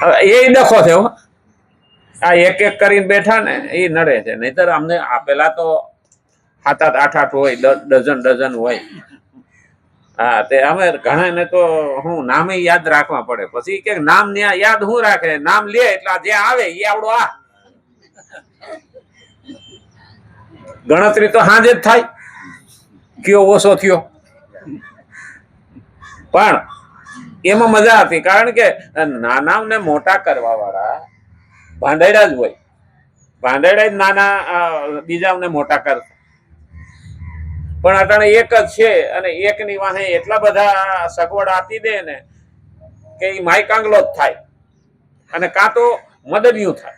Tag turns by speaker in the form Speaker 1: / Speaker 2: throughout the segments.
Speaker 1: એ ડખો થયો. આ એક એક કરીને બેઠા ને એ નડે છે. નહીતર અમને આપેલા તો 7-8 હોય, ડઝન હોય. હા, તે અમે ઘણા ને તો હું નામે યાદ રાખવા પડે. પછી કે નામ યાદ હું રાખે, નામ લે એટલે જે આવે એ આવડો. આ ગણતરી તો હાજે જ થાય, કયો ઓછો થયો. પણ એમાં મજા હતી, કારણ કે નાના ને મોટા કરવા વાળા ભાંડેડા જ હોય. ભાંડેડા જ નાના બીજાને મોટા કરતા. પણ અટાણે એક જ છે, અને એકની વાહે એટલા બધા સગવડ આપી દે ને કે એ માયકાંગલો જ થાય, અને કાં તો મદદિયું થાય.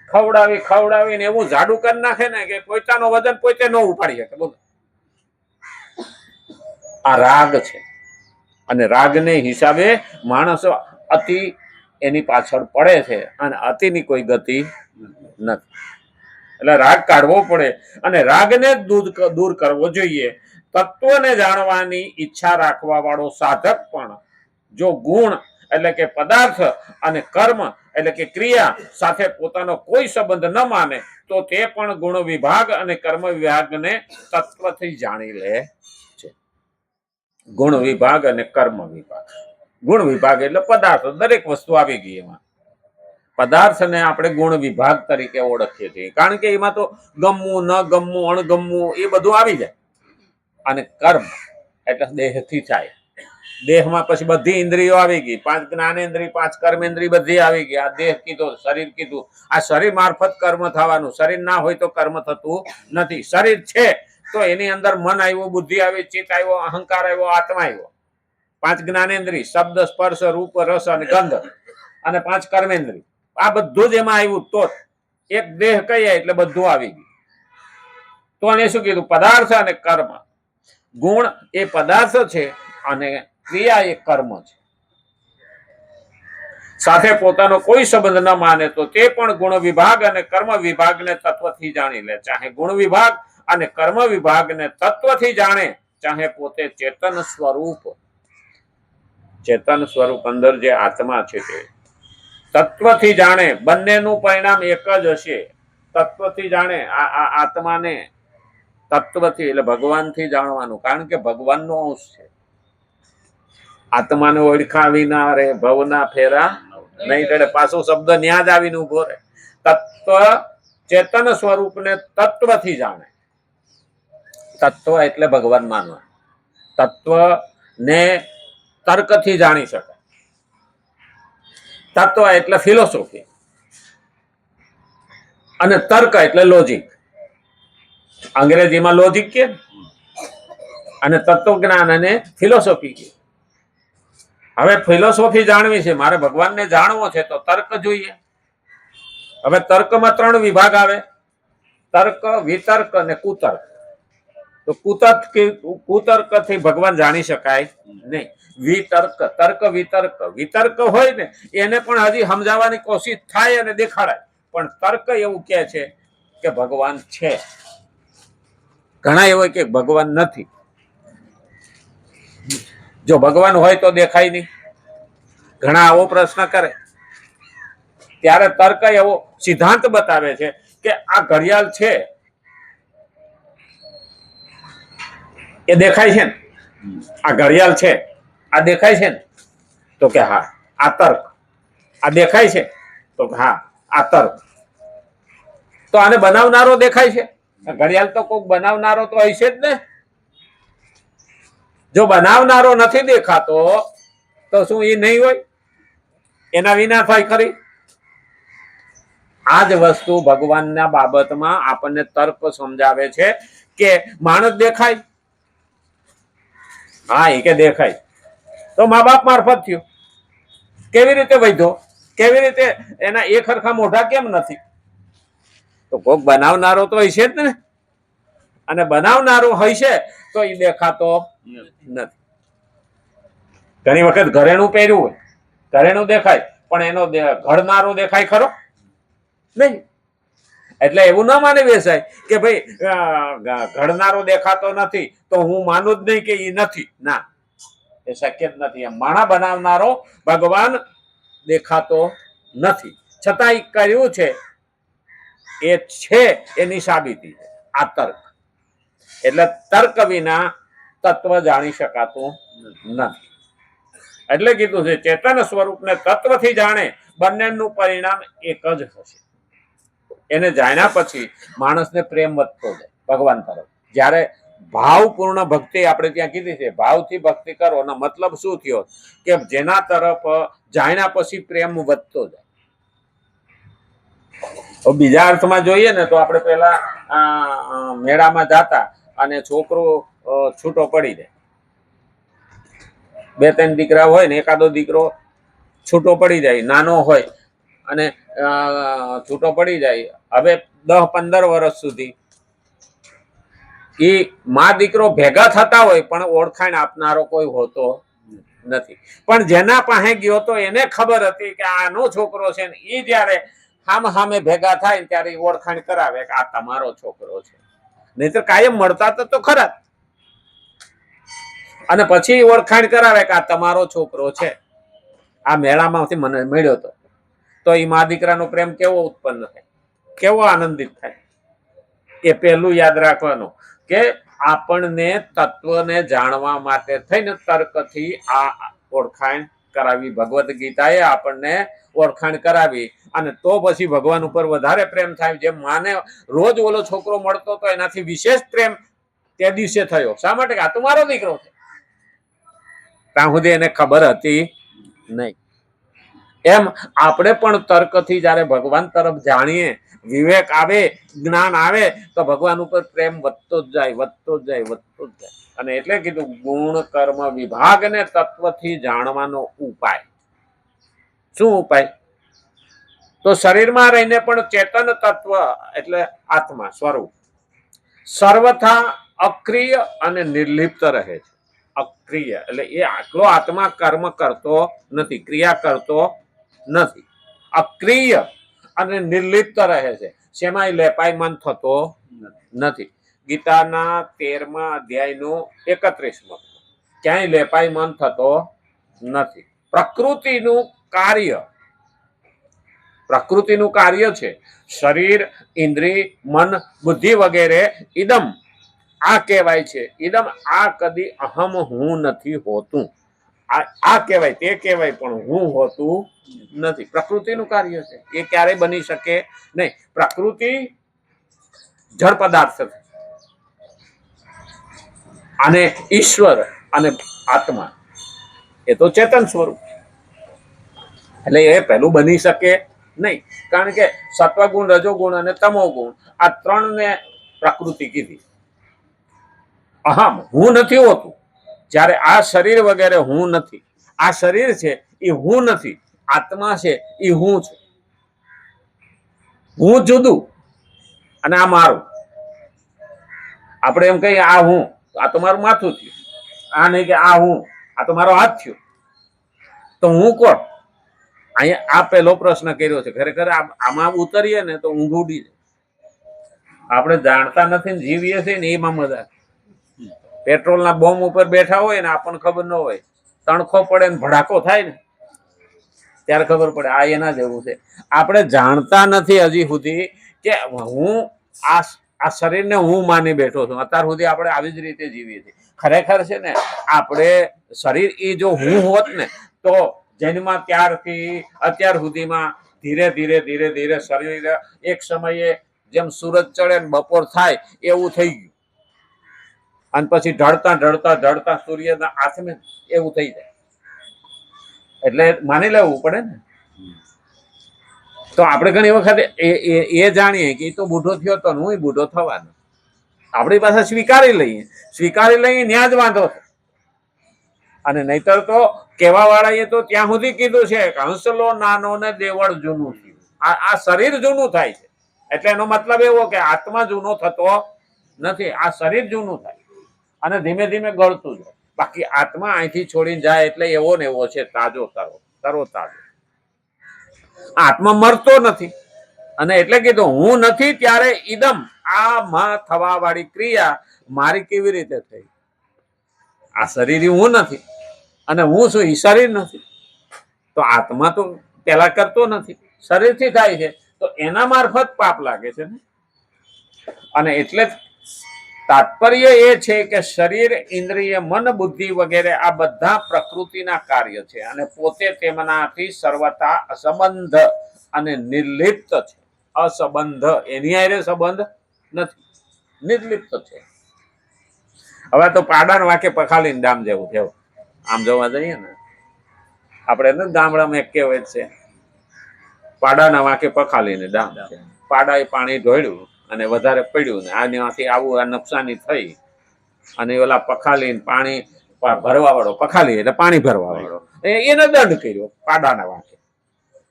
Speaker 1: ખવડાવીને એવું જાડું કરી નાખે ને કે પોતાનો વજન પોતે ન ઉપાડી શકે. બોલો, આ રાગ છે. અને રાગને હિસાબે માણસો અતિ એની પાછળ પડે છે, અને અતિની કોઈ ગતિ નથી. એટલે રાગ કાઢવો પડે, અને રાગને દૂર કરવો જોઈએ. તત્વને જાણવાની ઈચ્છા રાખવા વાળો સાધક પણ જો ગુણ એટલે કે પદાર્થ અને કર્મ એટલે કે ક્રિયા સાથે પોતાનો કોઈ સંબંધ ન માને તો તે પણ ગુણ વિભાગ અને કર્મ વિભાગને તત્વથી જાણી લે છે. ગુણ વિભાગ અને કર્મ વિભાગ. ગુણ વિભાગ એટલે પદાર્થ, દરેક વસ્તુ આવી ગઈ એમાં. પદાર્થને આપણે ગુણ વિભાગ તરીકે ઓળખીએ છીએ, કારણ કે એમાં તો ગમવું, ન ગમવું, અણગમવું એ બધું આવી જાય. અને કર્મ એટલે દેહથી થાય. દેહમાં પછી બધી ઇન્દ્રિયો આવી ગઈ, 5 જ્ઞાનેન્દ્રિય, 5 કર્મેન્દ્રિય બધી આવી ગઈ. આ દેહ કીધો, શરીર કીધું. આ શરીર મારફત કર્મ થવાનું. શરીર ના હોય તો કર્મ થતું નથી. શરીર છે તો એની અંદર મન આવ્યું, બુદ્ધિ આવી, ચિત્ત આવ્યો, અહંકાર આવ્યો, આત્મા આવ્યો. 5 જ્ઞાનેન્દ્રિય, શબ્દ, સ્પર્શ, રૂપ, રસ અને ગંધ, અને 5 કર્મેન્દ્રિય. આ બધું જ એમાં આવ્યું. તો એક દેહ કહીએ એટલે બધું આવી ગયું. તો એને શું કીધું? પદાર્થ અને કર્મ. ગુણ એ પદાર્થ છે, અને ક્રિયા એ કર્મ છે. સાથે પોતાનો કોઈ સંબંધ ન માને તો તે પણ ગુણ વિભાગ અને કર્મ વિભાગને તત્વથી જાણી લે. ચાહે ગુણ વિભાગ અને કર્મ વિભાગને તત્વથી જાણે, ચાહે પોતે ચેતન સ્વરૂપ અંદર જે આત્મા છે તે તત્વથી જાણે. બંનેનું પરિણામ એક જ હશે. તત્વથી જાણે આ આત્માને, તત્વથી એટલે ભગવાનથી જાણવાનું, કારણ કે ભગવાનનો અંશ છે. આત્માને ઓળખાવી ના રે ભવના ફેરા નહીં કરે. પાછો શબ્દ ન્યા જ આવીને ઉભો રહે. તત્વ ચેતન સ્વરૂપને તત્વથી જાણે. તત્વ એટલે ભગવાન માનવા. તત્વ ને તર્કથી જાણી શકાય. તત્વ એટલે ફિલોસોફી, અને તર્ક એટલે લોજિક. અંગ્રેજીમાં લોજિક કે, અને તત્વજ્ઞાન અને ફિલોસોફી કે. હવે ફિલોસોફી જાણવી છે, મારે ભગવાનને જાણવો છે, તો તર્ક જોઈએ. હવે તર્કમાં 3 વિભાગ આવે: તર્ક, વિતર્ક અને કુતર્ક. તો કુતર્કથી ભગવાન જાણી શકાય નહીં. તર્ક વિતર્ક હોય ને એને પણ હજી સમજાવવાની કોશિશ થાય અને દેખાડાય. પણ તર્ક એવું કહે છે કે ભગવાન છે. ઘણા એવું કે ભગવાન નથી. જો ભગવાન હોય તો દેખાય નહીં. ઘણા આવો પ્રશ્ન કરે. ત્યારે તર્ક એવો સિદ્ધાંત બતાવે છે કે આ ઘડિયાળ છે એ દેખાય છે ને, આ ઘડિયાળ છે, આ દેખાય છે ને, તો કે હા આ તર્ક. આ દેખાય છે તો હા આ તર્ક. તો આને બનાવનારો દેખાય છે. ઘડિયાળ તો કોઈક બનાવનારો તો હશે જ ને. જો બનાવનારો નથી દેખાતો તો શું એ નહીં હોય? એના વિના થાય ખરી? આ જ વસ્તુ ભગવાનના બાબતમાં આપણને તર્ક સમજાવે છે કે માણસ દેખાય. હા, એ કે દેખાય તો મા બાપ મારફત થયો. કેવી રીતે વધ્યો? કેવી રીતે? એના એક સરખા મોઢા કેમ નથી? તો કોક બનાવનારો તો હશે જ ને. અને બનાવનારો હશે તો એ દેખાતો નથી. ઘણી વખત ઘરેણું પહેર્યું હોય, ઘરેણું દેખાય, પણ એનો ઘડનારો દેખાય ખરો? નહીં. એટલે એવું ના માની બેસાય કે ભાઈ ઘડનારો દેખાતો નથી તો હું માનું જ નહીં કે એ નથી. ના, એ શક્ય જ નથી. માણા બનાવનારો ભગવાન દેખાતો નથી, છતાં કર્યું છે એ છે એની સાબિતી છે આ તર્ક. એટલે તર્ક વિના તત્વ જાણી શકાતું નથી. એટલે કીધું છે ચેતન સ્વરૂપને તત્વથી જાણે બંનેનું પરિણામ એક જ હશે. એને જાણ્યા પછી માણસને પ્રેમ વધતો જાય ભગવાન તરફ. જ્યારે ભાવપૂર્ણ ભક્તિ આપણે ત્યાં કીધી છે, ભાવથી ભક્તિ કરો એનો મતલબ શું થયો કે જેના તરફ જાણ્યા પછી પ્રેમ વધતો જાય. બીજા અર્થમાં જોઈએ ને તો આપણે પેલા મેળામાં જાતા અને છોકરો છૂટો પડી જાય, 2-3 દીકરા હોય ને એકાદો દીકરો છૂટો પડી જાય, નાનો હોય અને છૂટો પડી જાય. હવે 10-15 વર્ષ સુધી એ મા દીકરો ભેગા થતા હોય પણ ઓળખાણ આપનારો કોઈ હોતો નથી. પણ જેના પાસે ગયો તો એને ખબર હતી કે આનો છોકરો છે ને એ જયારે સામે ભેગા થાય ત્યારે ઓળખાણ કરાવે કે આ તમારો છોકરો છે. નહીતર કાયમ મળતા તો ખરા, અને પછી ઓળખાણ કરાવે કે આ તમારો છોકરો છે, આ મેળામાંથી મને મળ્યો હતો. તો એ મા દીકરાનો પ્રેમ કેવો ઉત્પન્ન થાય, કેવો આનંદિત થાય. એ પહેલું યાદ રાખવાનું કે આપણને તત્વને જાણવા માટે થઈને તર્કથી આ ઓળખાણ કરાવી. ભગવદ્ ગીતાએ આપણને ઓળખાણ કરાવી અને તો પછી ભગવાન ઉપર વધારે પ્રેમ થાય. જેમ માને રોજ ઓલો છોકરો મળતો તો એનાથી વિશેષ પ્રેમ તે દિવસે થયો. શા માટે? આ તો મારો દીકરો છે. ત્યાં સુધી એને ખબર હતી નહીં. એમ આપણે પણ તર્કથી જયારે ભગવાન તરફ જાણીએ, વિવેક આવે, જ્ઞાન આવે તો ભગવાન ઉપર પ્રેમ વધતો જ જાય, વધતો જ જાય, વધતો જ જાય. અને એટલે કીધું ગુણ કર્મ વિભાગને તત્વથી જાણવાનો ઉપાય. શું ઉપાય? તો શરીરમાં રહીને પણ ચેતન તત્વ એટલે આત્મા સ્વરૂપ સર્વથા અક્રિય અને નિર્લિપ્ત રહે છે. અક્રિય એટલે એ આટલો આત્મા કર્મ કરતો નથી, ક્રિયા કરતો નથી. અક્રિય અને નિર્લિપ્ત રહે છે. શેમાંય લેપાયમાન થતો નથી. ગીતાના 13મા અધ્યાયનો 31મો ક્યાંય લેપાયમાન થતો નથી. પ્રકૃતિનું કાર્ય છે શરીર, ઇન્દ્રિય, મન, બુદ્ધિ વગેરે. ઇદમ આ કહેવાય છે. ઇદમ આ કદી અહમ હું નથી હોતું. આ કહેવાય, તે કહેવાય, પણ હું હોતું નથી. પ્રકૃતિનું કાર્ય છે, એ ક્યારેય બની શકે નહીં. પ્રકૃતિ જળ પદાર્થ છે અને ઈશ્વર અને આત્મા એ તો ચેતન સ્વરૂપ. એટલે એ પહેલું બની શકે નહીં. કારણ કે સત્વગુણ, રજોગુણ અને તમોગુણ આ ત્રણને પ્રકૃતિ કીધી. અહમ હું નથી હોતું. જ્યારે આ શરીર વગેરે હું નથી. આ શરીર છે એ હું નથી. આત્મા છે એ હું છે. હું જુદું અને આ મારું. આપણે એમ કહીએ આ હું, આ તો મારું માથું થયું. આ નહીં કે આ હું, આ તો મારો હાથ થયો. તો હું કોણ? અહીંયા આ પહેલો પ્રશ્ન કર્યો છે. ખરેખર આમાં ઉતરીએ ને તો ઊંઘ ઉડી જાય. આપણે જાણતા નથી ને જીવીએ છીએ ને એમાં મજા. પેટ્રોલના બોમ્બ ઉપર બેઠા હોય ને આપણને ખબર ન હોય, તણખો પડે ને ભડાકો થાય ને ત્યારે ખબર પડે આ એના જેવું છે. આપણે જાણતા નથી હજી સુધી કે હું આ શરીરને હું માની બેઠો છું. અત્યાર સુધી આપણે આવી જ રીતે જીવીએ છીએ. ખરેખર છે ને આપણે શરીર એ જો હું હોત ને તો જન્મમાં ત્યારથી અત્યાર સુધીમાં ધીરે ધીરે ધીરે ધીરે શરીર એક સમયે જેમ સૂરજ ચડે ને બપોર થાય એવું થઈ ગયું. અને પછી ઢળતા ઢળતા ઢળતા સૂર્યના આથમે એવું થઈ જાય. એટલે માની લેવું પડે ને. તો આપણે ઘણી વખત એ જાણીએ કે એ તો બુઢો થયો તો હું બુઢો થવાનો. આપણી પાસે સ્વીકારી લઈએ ત્યાં જ વાંધો છે. અને નહીતર તો કહેવા વાળાએ તો ત્યાં સુધી કીધું છે કે હંસલો નાનો ને દેવળ જૂનું થયું. આ શરીર જૂનું થાય છે. એટલે એનો મતલબ એવો કે આત્મા જૂનો થતો નથી, આ શરીર જૂનું થાય અને ધીમે ધીમે ગળતું જાય. બાકી આત્મા અહીંથી છોડીને જાય એટલે એવો ને એવો છે, તાજો તરો તાજો. આત્મા મરતો નથી. અને એટલે કીધું હું નથી ત્યારે ઇદમ આ થવા વાળી ક્રિયા મારી કેવી રીતે થઈ? આ શરીર હું નથી અને હું શું? એ શરીર નથી. તો આત્મા તો પેલા કરતો નથી, શરીરથી થાય છે, તો એના મારફત પાપ લાગે છે ને. અને એટલે જ તાત્પર્ય એ છે કે શરીર, ઇન્દ્રિય, મન, બુદ્ધિ વગેરે આ બધા પ્રકૃતિના કાર્ય છે અને પોતે તેમનાથી સર્વતા અસંબંધ અને નિર્લિપ્ત છે. અસંબંધ, એની હારે સંબંધ નથી, નિર્લિપ્ત છે. હવે તો પાડાના વાંકે પખાલીને ડામ જેવું છે. આમ જોવા જઈએ ને આપણે ને ગામડામાં એક કહેવત છે, પાડાના વાંકે પખાલીને ડામ છે. પાડાએ પાણી ઢોળ્યું અને વધારે પડ્યું ને આનાથી આવું આ નુકસાની થઈ અને ઓલા પખાલીને પાણી ભરવા વાળો, પખાલી એટલે પાણી ભરવા વાળો, એને દંડ કર્યો પાડાના વાંકે.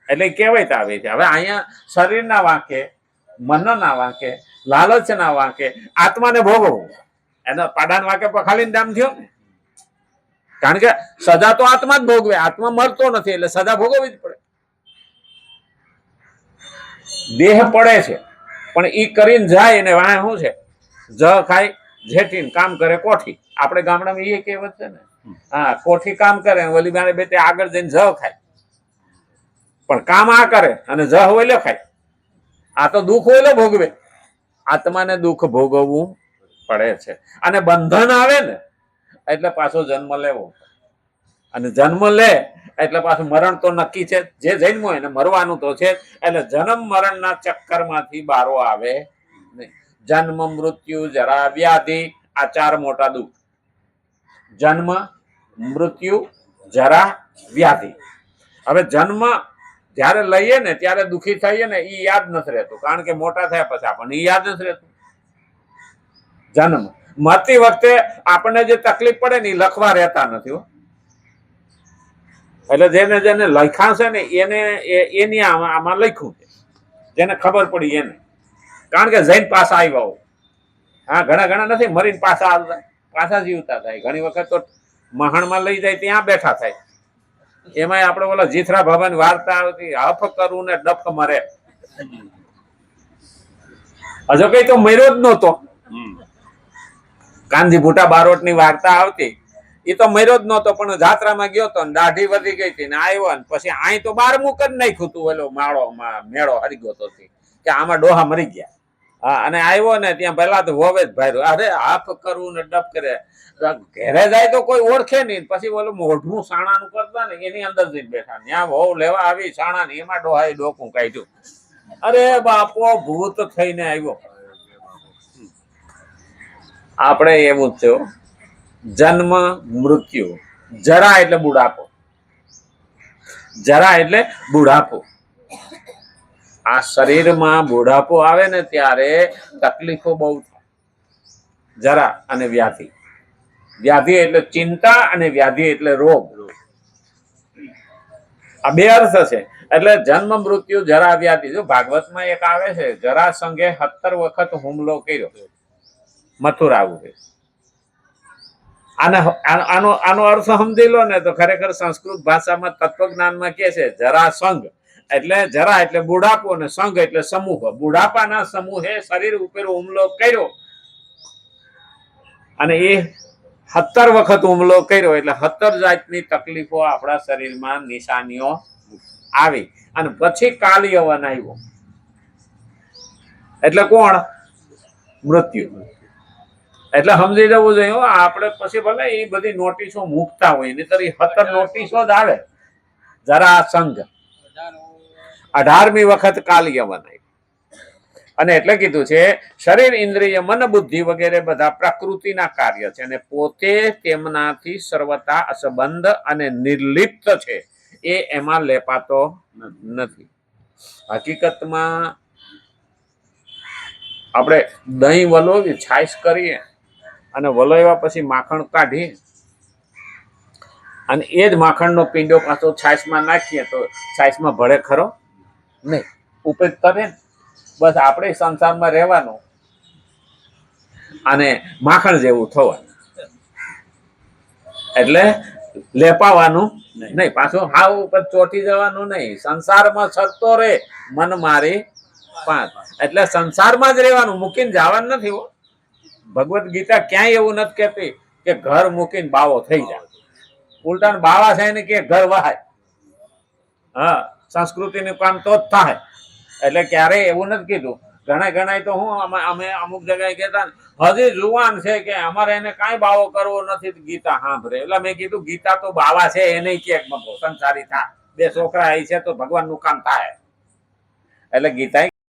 Speaker 1: એટલે કહેવત આવે છે. હવે અહીંયા શરીરના વાંકે, મનના વાંકે, લાલચના વાંકે આત્માને ભોગવવું, એના પાડાના વાંકે પખાલીને ડામ થયો ને. કારણ કે સજા તો આત્મા જ ભોગવે, આત્મા મરતો નથી એટલે સજા ભોગવવી જ પડે. દેહ પડે છે પણ ઈ કરીને જાય ને વાહ શું છે, જ ખાય જેઠીને કામ કરે કોઠી. આપણે ગામડામાં એ કહેવત છે ને, હા, કોઠી કામ કરે ઓલી મારે બેટે આગળ જઈને જ ખાય, પણ કામ આ કરે અને જ ઓલો ખાય. આ તો દુઃખ ઓલો ભોગવે. આત્માને દુઃખ ભોગવવું પડે છે અને બંધન આવે ને એટલે પાછો જન્મ લેવો, અને જન્મ લે એટલે પાછું મરણ તો નક્કી છે. જે જન્મ હોય એને મરવાનું તો છે. એટલે જન્મ મરણના ચક્કરમાંથી બારો આવે નહીં. જન્મ, મૃત્યુ, જરા, વ્યાધિ આ ચાર મોટા દુઃખ. જન્મ, મૃત્યુ, જરા, વ્યાધિ. હવે જન્મ જ્યારે લઈએ ને ત્યારે દુઃખી થઈએ ને એ યાદ નથી રહેતું, કારણ કે મોટા થયા પછી આપણને યાદ નથી રહેતું. જન્મ મરતી વખતે આપણને જે તકલીફ પડે ને એ લખવા રહેતા નથી. એટલે જેને જેને લખ્યા છે ને એને એની આમાં લખ્યું છે, જેને ખબર પડી એને. કારણ કે જૈન પાછા આવ્યા હોય, હા, ઘણા ઘણા નથી મરીને પાછા આવતા, પાછા જીવતા થાય. ઘણી વખત તો મહાણમાં લઈ જાય ત્યાં બેઠા થાય. એમાંય આપણે ઓલા જીથરા બાબાની વાર્તા આવતી, હફ કરવું ને ડફ મરે. હજુ કઈ તો મર્યો જ નહોતો. કાનજી ભૂટા બારોટની વાર્તા આવતી, એ તો મર્યો જ નહોતો પણ જાત્રામાં ગયો તો દાઢી વધી ગઈ હતી ને આવ્યો ને પછી અહીં તો બાર મૂક જ નાખ્યું તું. ઓલો મેળો હરી ગયો તો કે આમાં ડોહા મરી ગયા. હા, અને આવ્યો ને ત્યાં પેલા તો હોવે જ ભાઈ, અરે હાફ કરવું ને ડફ કરે. ઘેરે જાય તો કોઈ ઓળખે નહીં, પછી ઓલું મોઢું સાણાનું કરતા ને એની અંદર જઈને બેઠા. ત્યાં વહુ લેવા આવી સાણા ને એમાં ડોહાએ ડોકું કાઢ્યું. અરે બાપો, ભૂત થઈને આવ્યો. આપણે એવું જ થયું. જન્મ, મૃત્યુ, જરા એટલે બુઢાપો. જરા એટલે બુઢાપો. આ શરીરમાં બુઢાપો આવે ને ત્યારે તકલીફો બહુ થાય. જરા અને વ્યાધિ. વ્યાધિ એટલે ચિંતા અને વ્યાધિ એટલે રોગ. આ બે અર્થ છે. એટલે જન્મ, મૃત્યુ, જરા, વ્યાધિ. જો ભાગવતમાં એક આવે છે, જરા સંઘે 17 વખત હુમલો કર્યો મથુરા ઉપર. આનો અર્થ સમજી લો ને તો ખરેખર સંસ્કૃત ભાષામાં તત્વજ્ઞાનમાં કે છે જરા સંઘ એટલે જરા એટલે બુઢાપો અને સંઘ એટલે સમૂહ. બુઢાપાના સમૂહે શરીર ઉપર હુમલો કર્યો અને એ 17 વખત હુમલો કર્યો એટલે 17 જાતની તકલીફો આપણા શરીરમાં નિશાનીઓ આવી અને પછી કાલયવન આવ્યો. એટલે કોણ? મૃત્યુ. એટલે સમજી જવું જોઈએ. આપણે પછી ભલે એ બધી નોટિસો મૂકતા હોય ને તરી 17 નોટિસો જ આવે. જરા સંઘ 18મી વખત કાલયવન આવ્યું. અને એટલે કીધું છે શરીર, ઇન્દ્રિય, મન, બુદ્ધિ વગેરે બધા પ્રકૃતિના કાર્ય છે અને પોતે તેમનાથી સર્વતા અસંબંધ અને નિર્લિપ્ત છે. એ એમાં લેપાતો નથી. હકીકતમાં આપણે દહીં વલોવી છાશ કરીએ અને વલોવ્યા પછી માખણ કાઢી અને એ જ માખણનો પીંડો પાછો છાશમાં નાખીએ તો છાશમાં ભળે ખરો? નહીં. ઉપર તરે. બસ આપણે સંસારમાં રહેવાનું અને માખણ જેવું થવાનું. એટલે લેપાવાનું નહીં, પાછું હાવ ઉપર ચોટી જવાનું નહીં. સંસારમાં સરતો રે મન મારી પાંચ. એટલે સંસારમાં જ રહેવાનું, મૂકીને જવાનું નથી. ભગવદ ગીતા ક્યાંય એવું નથી કહેતી કે ઘર મૂકીને બાવો થઈ જાય. ઉલટાન બાવા છે ને કે ઘર વહાય. હા, સંસ્કૃતિનું કામ તો જ થાય. એટલે ક્યારેય એવું નથી કીધું. ઘણા તો હું અમે અમુક જગ્યાએ કહેતા ને, હજી જુવાન છે કે અમારે એને કાંઈ બાવો કરવો નથી, ગીતા સાંભળે. એટલે મેં કીધું ગીતા તો બાવા છે એને ક્યાંક મગો સંસારી થાય. 2 છોકરા આવી છે તો ભગવાનનું કામ થાય. એટલે ગીતા